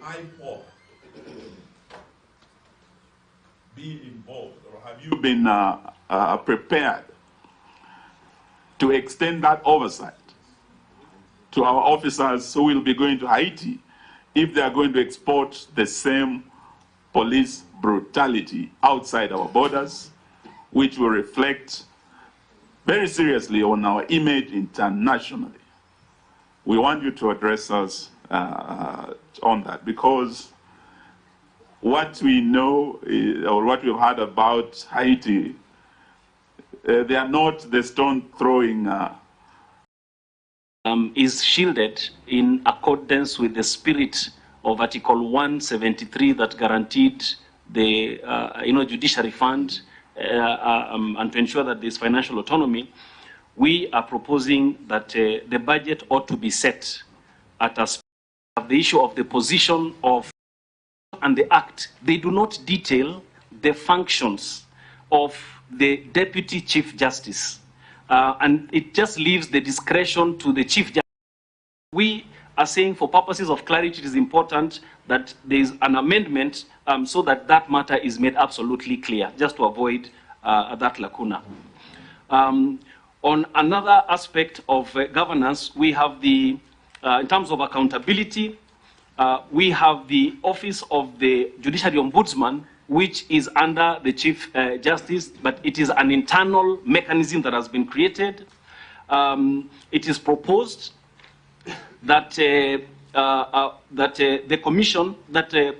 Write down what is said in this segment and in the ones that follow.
IPOB be involved, or have you been prepared to extend that oversight to our officers who will be going to Haiti if they are going to export the same police brutality outside our borders, which will reflect very seriously on our image internationally? We want you to address us on that, because what we know or what we've heard about Haiti, they are not the stone-throwing. Is shielded in accordance with the spirit of Article 173 that guaranteed the judiciary fund and to ensure that there's financial autonomy. We are proposing that the budget ought to be set at the issue of the position of and the act. They do not detail the functions of the Deputy Chief Justice. And it just leaves the discretion to the Chief Justice. We are saying, for purposes of clarity, it is important that there is an amendment so that that matter is made absolutely clear, just to avoid that lacuna. On another aspect of governance, we have the, in terms of accountability, we have the Office of the Judiciary Ombudsman, which is under the Chief Justice, but it is an internal mechanism that has been created. It is proposed that the Commission, that the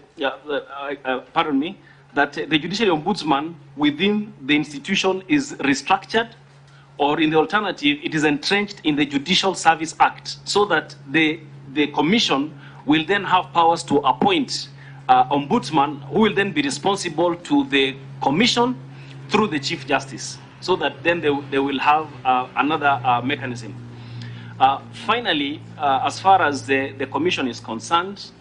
Judiciary Ombudsman within the institution is restructured, or in the alternative, it is entrenched in the Judicial Service Act, so that the Commission will then have powers to appoint ombudsman, who will then be responsible to the Commission through the Chief Justice, so that then they will have another mechanism. Finally, as far as the Commission is concerned,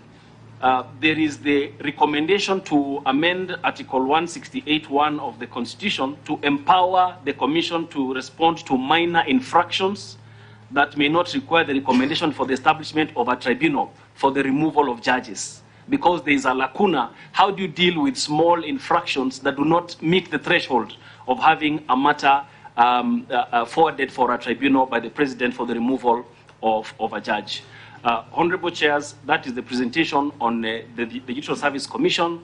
there is the recommendation to amend Article 168(1) of the Constitution to empower the Commission to respond to minor infractions that may not require the recommendation for the establishment of a tribunal for the removal of judges. Because there is a lacuna, how do you deal with small infractions that do not meet the threshold of having a matter forwarded for a tribunal by the President for the removal of a judge? Honorable Chairs, that is the presentation on the Judicial Service Commission.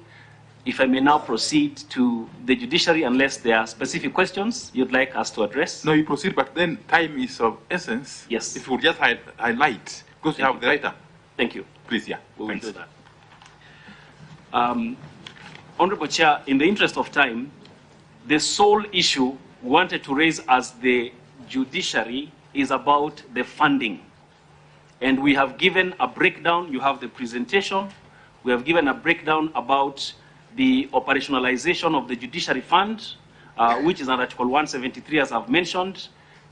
If I may now proceed to the judiciary, unless there are specific questions you'd like us to address. No, you proceed, but then time is of essence. Yes. If you would just highlight, because you have the writer. Thank you. Please, yeah. We will do that. Honorable Chair, in the interest of time, the sole issue we wanted to raise as the judiciary is about the funding. And we have given a breakdown. You have the presentation. We have given a breakdown about the operationalization of the judiciary fund, which is under Article 173, as I've mentioned.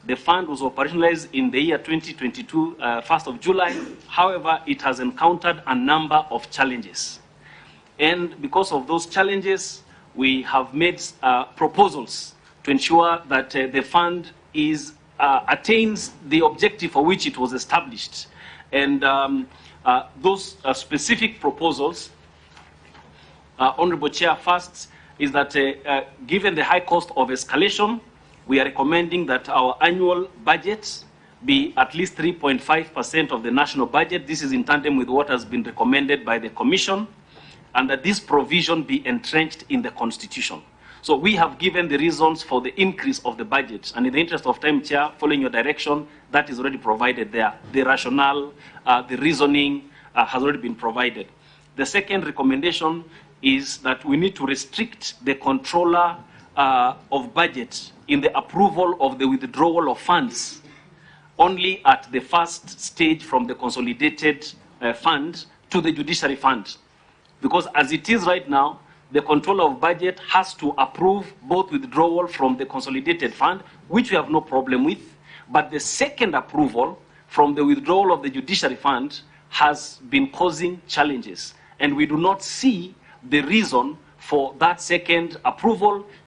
The fund was operationalized in the year 2022, 1st of July. However, it has encountered a number of challenges. And because of those challenges, we have made proposals to ensure that the fund attains the objective for which it was established. And those specific proposals, Honorable Chair, first is that given the high cost of escalation, we are recommending that our annual budget be at least 3.5% of the national budget. This is in tandem with what has been recommended by the Commission, and that this provision be entrenched in the Constitution. So we have given the reasons for the increase of the budget, and in the interest of time, Chair, following your direction, that is already provided there. The rationale, the reasoning has already been provided. The second recommendation is that we need to restrict the controller of budget in the approval of the withdrawal of funds only at the first stage from the consolidated fund to the judiciary fund. Because as it is right now, the controller of budget has to approve both withdrawal from the consolidated fund, which we have no problem with, but the second approval from the withdrawal of the judiciary fund has been causing challenges. And we do not see the reason for that second approval